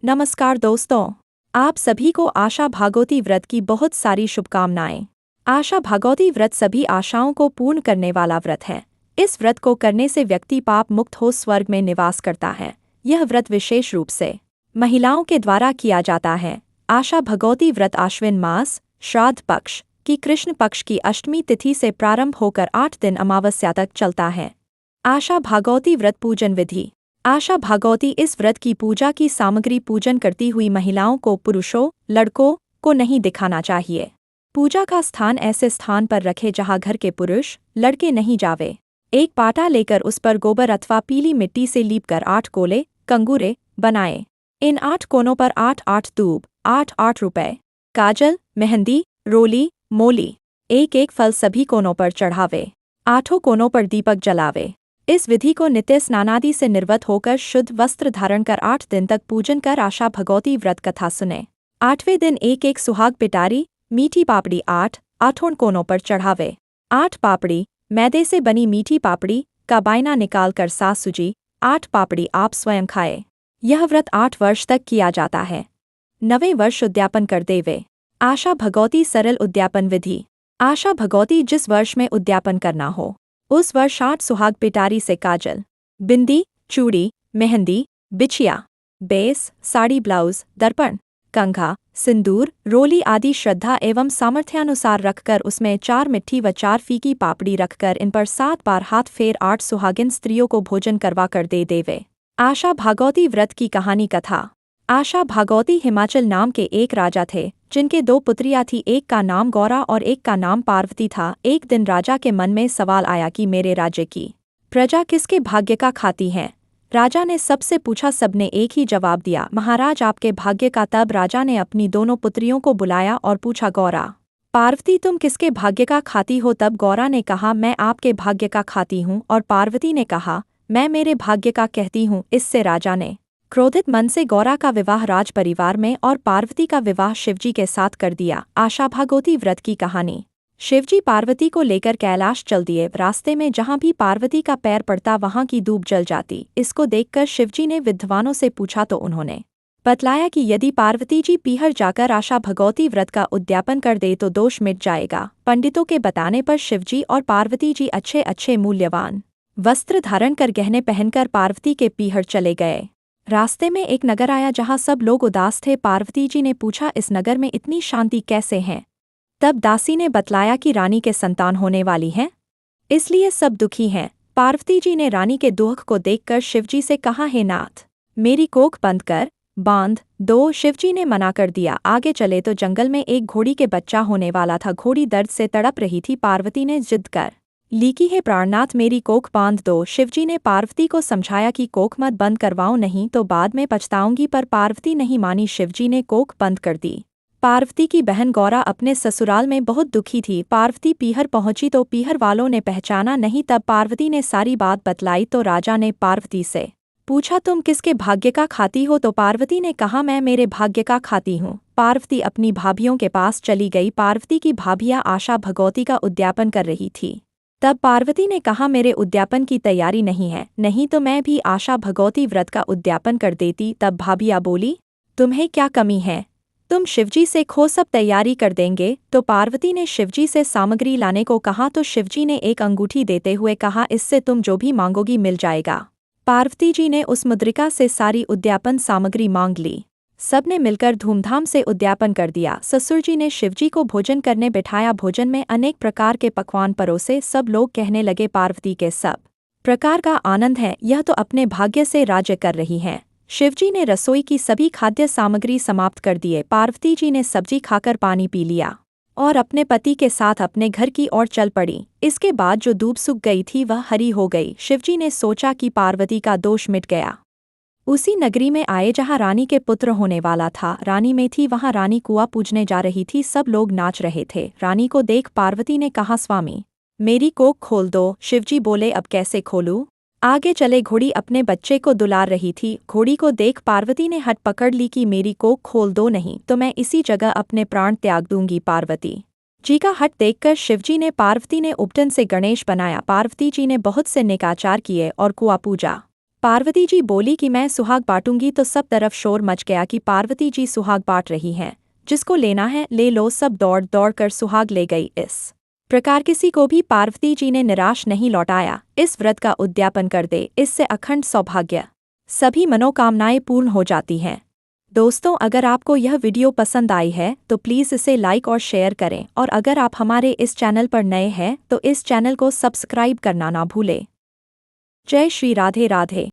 नमस्कार दोस्तों, आप सभी को आशा भागवती व्रत की बहुत सारी शुभकामनाएं। आशा भागवती व्रत सभी आशाओं को पूर्ण करने वाला व्रत है। इस व्रत को करने से व्यक्ति पाप मुक्त हो स्वर्ग में निवास करता है। यह व्रत विशेष रूप से महिलाओं के द्वारा किया जाता है। आशा भागवती व्रत आश्विन मास श्राद्ध पक्ष की कृष्ण पक्ष की अष्टमी तिथि से प्रारंभ होकर 8 दिन अमावस्या तक चलता है। आशा भागवती व्रत पूजन विधि। आशा भागवती इस व्रत की पूजा की सामग्री पूजन करती हुई महिलाओं को पुरुषों लड़कों को नहीं दिखाना चाहिए। पूजा का स्थान ऐसे स्थान पर रखे जहां घर के पुरुष लड़के नहीं जावे। एक पाटा लेकर उस पर गोबर अथवा पीली मिट्टी से लीपकर 8 कोले कंगूरे बनाए। इन 8 कोनों पर 8-8 दूब 8-8 रुपए काजल मेहंदी रोली मोली एक फल सभी कोनों पर चढ़ावे। 8 कोनों पर दीपक जलावे। इस विधि को नित्य स्नानादि से निर्वत होकर शुद्ध वस्त्र धारण कर 8 दिन तक पूजन कर आशा भागवती व्रत कथा सुने। 8वें दिन एक सुहाग पिटारी मीठी पापड़ी 8 कोनों पर चढ़ावे। 8 पापड़ी मैदे से बनी मीठी पापड़ी का बायना निकालकर सासू जी 8 पापड़ी आप स्वयं खाए। यह व्रत 8 वर्ष तक किया जाता है। 9वें वर्ष उद्यापन कर देवे। आशा भागवती सरल उद्यापन विधि। आशा भागवती जिस वर्ष में उद्यापन करना हो उस वर्ष 8 सुहाग पिटारी से काजल बिंदी चूड़ी मेहंदी बिछिया बेस साड़ी ब्लाउज दर्पण कंघा सिंदूर रोली आदि श्रद्धा एवं सामर्थ्यानुसार रखकर उसमें 4 मिट्टी व 4 फीकी पापड़ी रखकर इन पर 7 बार हाथ फेर 8 सुहागिन स्त्रियों को भोजन करवा कर दे देवे। आशा भागवती व्रत की कहानी कथा। आशा भागवती हिमाचल नाम के एक राजा थे जिनके 2 पुत्रियां थी। एक का नाम गौरा और एक का नाम पार्वती था। एक दिन राजा के मन में सवाल आया कि मेरे राज्य की प्रजा किसके भाग्य का खाती है। राजा ने सबसे पूछा। सबने एक ही जवाब दिया, महाराज आपके भाग्य का। तब राजा ने अपनी दोनों पुत्रियों को बुलाया और पूछा, गौरा पार्वती तुम किसके भाग्य का खाती हो। तब गौरा ने कहा, मैं आपके भाग्य का खाती हूँ। और पार्वती ने कहा, मैं मेरे भाग्य का कहती हूँ। इससे राजा ने क्रोधित मन से गौरा का विवाह राज परिवार में और पार्वती का विवाह शिवजी के साथ कर दिया। आशा भागवती व्रत की कहानी। शिवजी पार्वती को लेकर कैलाश चल दिए। रास्ते में जहां भी पार्वती का पैर पड़ता वहां की धूप जल जाती। इसको देखकर शिवजी ने विद्वानों से पूछा तो उन्होंने बतलाया कि यदि पार्वती जी पीहर जाकर आशा भागवती व्रत का उद्यापन कर दे तो दोष मिट जाएगा। पंडितों के बताने पर शिवजी और पार्वती जी अच्छे मूल्यवान वस्त्र धारण कर गहने पहनकर पार्वती के पीहर चले गए। रास्ते में एक नगर आया जहां सब लोग उदास थे। पार्वती जी ने पूछा, इस नगर में इतनी शांति कैसे है। तब दासी ने बतलाया कि रानी के संतान होने वाली है, इसलिए सब दुखी हैं। पार्वती जी ने रानी के दुख को देखकर शिवजी से कहा, हे नाथ मेरी कोख बंद कर बांध दो। शिवजी ने मना कर दिया। आगे चले तो जंगल में एक घोड़ी के बच्चा होने वाला था। घोड़ी दर्द से तड़प रही थी। पार्वती ने जिद कर लीकी, है प्राणनाथ मेरी कोख बांध दो। शिवजी ने पार्वती को समझाया कि कोख मत बंद करवाओ, नहीं तो बाद में पछताऊंगी। पर पार्वती नहीं मानी। शिवजी ने कोख बंद कर दी। पार्वती की बहन गौरा अपने ससुराल में बहुत दुखी थी। पार्वती पीहर पहुंची तो पीहर वालों ने पहचाना नहीं। तब पार्वती ने सारी बात बतलाई तो राजा ने पार्वती से पूछा, तुम किसके भाग्य का खाती हो। तो पार्वती ने कहा, मैं मेरे भाग्य का खाती हूँ। पार्वती अपनी भाभियों के पास चली गई। पार्वती की भाभियां आशा भागवती का उद्यापन कर रही थी। तब पार्वती ने कहा, मेरे उद्यापन की तैयारी नहीं है, नहीं तो मैं भी आशा भागवती व्रत का उद्यापन कर देती। तब भाभिया बोली, तुम्हें क्या कमी है, तुम शिवजी से खो सब तैयारी कर देंगे। तो पार्वती ने शिवजी से सामग्री लाने को कहा तो शिवजी ने एक अंगूठी देते हुए कहा, इससे तुम जो भी मांगोगी मिल जाएगा। पार्वती जी ने उस मुद्रिका से सारी उद्यापन सामग्री मांग ली। सबने मिलकर धूमधाम से उद्यापन कर दिया। ससुर जी ने शिवजी को भोजन करने बिठाया। भोजन में अनेक प्रकार के पकवान परोसे। सब लोग कहने लगे, पार्वती के सब प्रकार का आनंद है, यह तो अपने भाग्य से राज्य कर रही हैं। शिवजी ने रसोई की सभी खाद्य सामग्री समाप्त कर दिए। पार्वती जी ने सब्जी खाकर पानी पी लिया और अपने पति के साथ अपने घर की ओर चल पड़ी। इसके बाद जो दूब सूख गई थी वह हरी हो गई। शिवजी ने सोचा कि पार्वती का दोष मिट गया। उसी नगरी में आए जहां रानी के पुत्र होने वाला था। रानी में थी वहां रानी कुआं पूजने जा रही थी। सब लोग नाच रहे थे। रानी को देख पार्वती ने कहा, स्वामी मेरी कोख खोल दो। शिवजी बोले, अब कैसे खोलूं। आगे चले घोड़ी अपने बच्चे को दुलार रही थी। घोड़ी को देख पार्वती ने हट पकड़ ली कि मेरी कोख खोल दो, नहीं तो मैं इसी जगह अपने प्राण त्याग दूंगी। पार्वती जी का हट देखकर शिवजी ने पार्वती ने उपटन से गणेश बनाया। पार्वती जी ने बहुत से नेकाचार किए और कुआं पूजा। पार्वती जी बोली कि मैं सुहाग बांटूंगी तो सब तरफ शोर मच गया कि पार्वती जी सुहाग बांट रही हैं, जिसको लेना है ले लो। सब दौड़ दौड़ कर सुहाग ले गई। इस प्रकार किसी को भी पार्वती जी ने निराश नहीं लौटाया। इस व्रत का उद्यापन कर दे, इससे अखंड सौभाग्य, सभी मनोकामनाएं पूर्ण हो जाती हैं। दोस्तों, अगर आपको यह वीडियो पसंद आई है तो प्लीज़ इसे लाइक और शेयर करें, और अगर आप हमारे इस चैनल पर नए हैं तो इस चैनल को सब्सक्राइब करना ना भूलें। जय श्री राधे राधे।